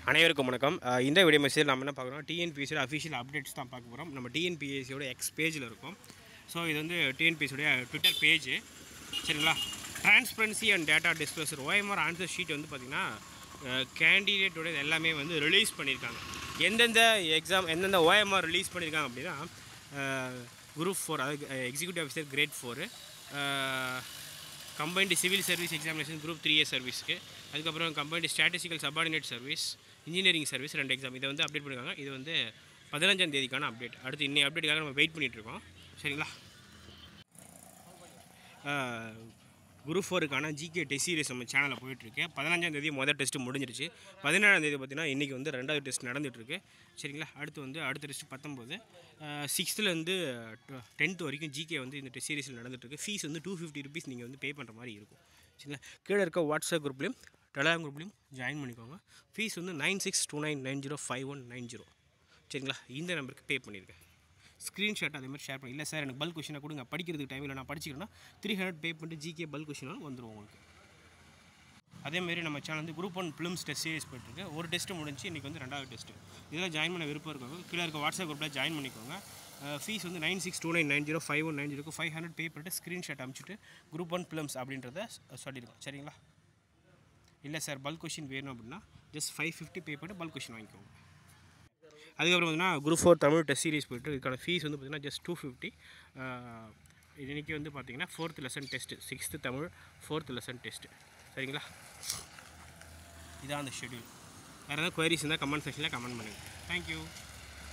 அனைவருக்கும் வணக்கம். இந்த வீடியோ மெசேஜ் நம்ம என்ன பார்க்குறோம், டிஎன்பிஎஸ்சியோட அஃபிஷியல் அப்டேட்ஸ் தான் பார்க்க போகிறோம். நம்ம டிஎன்பிஎஸ்சியோட எக்ஸ் பேஜில் இருக்கும். ஸோ இது வந்து டிஎன்பிஎஸ்சியோடைய ட்விட்டர் பேஜ், சரிங்களா. Transparency and data disclosure OMR answer sheet வந்து பார்த்திங்கன்னா கேண்டிடேட்டோட எல்லாமே வந்து ரிலீஸ் பண்ணியிருக்காங்க. எந்தெந்த எக்ஸாம் எந்தெந்த ஓஎம்ஆர் ரிலீஸ் பண்ணியிருக்காங்க அப்படின்னா, குரூப் 4 அதாவது executive officer great 4, combined civil service examination group 3A சர்வீஸ்க்கு, அதுக்கப்புறம் combined statistical subordinate service, engineering service 2 exam. இதை வந்து அப்டேட் பண்ணியிருக்காங்க. இது வந்து 15ஆம் தேதிக்கான அப்டேட். அடுத்து இன்னைக்கு அப்டேட்டுக்காக நம்ம வெயிட் பண்ணிகிட்ருக்கோம், சரிங்களா. குரூப் 4க்கான ஜிகே டெஸ்ட் சீரிஸ் நம்ம சேனலில் போயிட்டுருக்கு. 15ஆம் தேதி மொதல் டெஸ்ட்டு முடிஞ்சிருச்சு. 17ஆம் தேதி பார்த்திங்கன்னா இன்றைக்கி வந்து 2வது டெஸ்ட் நடந்துகிட்ருக்கு, சரிங்களா. அடுத்த டெஸ்ட்டு 19, 6th to 10th வரைக்கும் ஜிகே வந்து இந்த டெஸ்ட் சீரிஸில் நடந்துகிட்ருக்கு. ஃபீஸ் வந்து ₹250 நீங்கள் வந்து பே பண்ணுற மாதிரி இருக்கும், சரிங்களா. கீழே இருக்க வாட்ஸ்அப் குரூப்லேயும் டெலிகிராம் குரூப்லேயும் ஜாயின் பண்ணிக்கோங்க. ஃபீஸ் வந்து 9629905190, சரிங்களா. இந்த நம்பருக்கு பே பண்ணியிருக்கேன். ஸ்க்ரீன்ஷாட் அதே மாதிரி ஷேர் பண்ணி, இல்லை சார் எனக்கு பல்க் கொஷினாக கொடுங்க, படிக்கிறதுக்கு டைம் இல்லை, நான் படிச்சிக்கிறேன்னா 300 பே பண்ணிட்டு ஜிகே பல்க் கொஷினாலும் வந்துடும் உங்களுக்கு. அதேமாரி நம்ம சேனல் வந்து குரூப் 1 ப்ரிலிம்ஸ் டெஸ்ட் சீரிஸ் போயிட்டுருக்கு. ஒரு டெஸ்ட்டு முடிஞ்சு இன்றைக்கி வந்து 2வது டெஸ்ட்டு. இதெல்லாம் ஜாயின் பண்ண விருப்பம் இருக்கவங்க கீழே இருக்க வாட்ஸ்அப் குரூப்பில் ஜாயின் பண்ணிக்கோங்க. ஃபீஸ் வந்து 9629905190 500 பே பண்ணிட்டு ஸ்க்ரீன்ஷாட் அனுப்பிச்சிட்டு குரூப் 1 ப்ரிலிம்ஸ் அப்படின்றத சொல்லியிருக்கோம், சரிங்களா. இல்லை சார் பல்க் கொஷின் வேணும் அப்படின்னா ஜஸ்ட் 550 பே பண்ணிட்டு பல்க் கொஷின் வாங்கிக்கோங்க. அதுக்கப்புறம் பார்த்தீங்கன்னா குரூப் 4 தமிழ் டெஸ்ட் சீரிஸ் போய்ட்டு இதுக்கான ஃபீஸ் வந்து பார்த்திங்கன்னா ஜஸ்ட் 250. இன்றைக்கி வந்து பார்த்திங்கன்னா 4th lesson test, 6th Tamil 4th lesson test, சரிங்களா. இதான் அந்த ஷெட்யூல். வேறு ஏதாவது குவரிஸ் இருந்தால் கமெண்ட் செக்ஷனில் கமெண்ட் பண்ணுங்கள். தேங்க்யூ.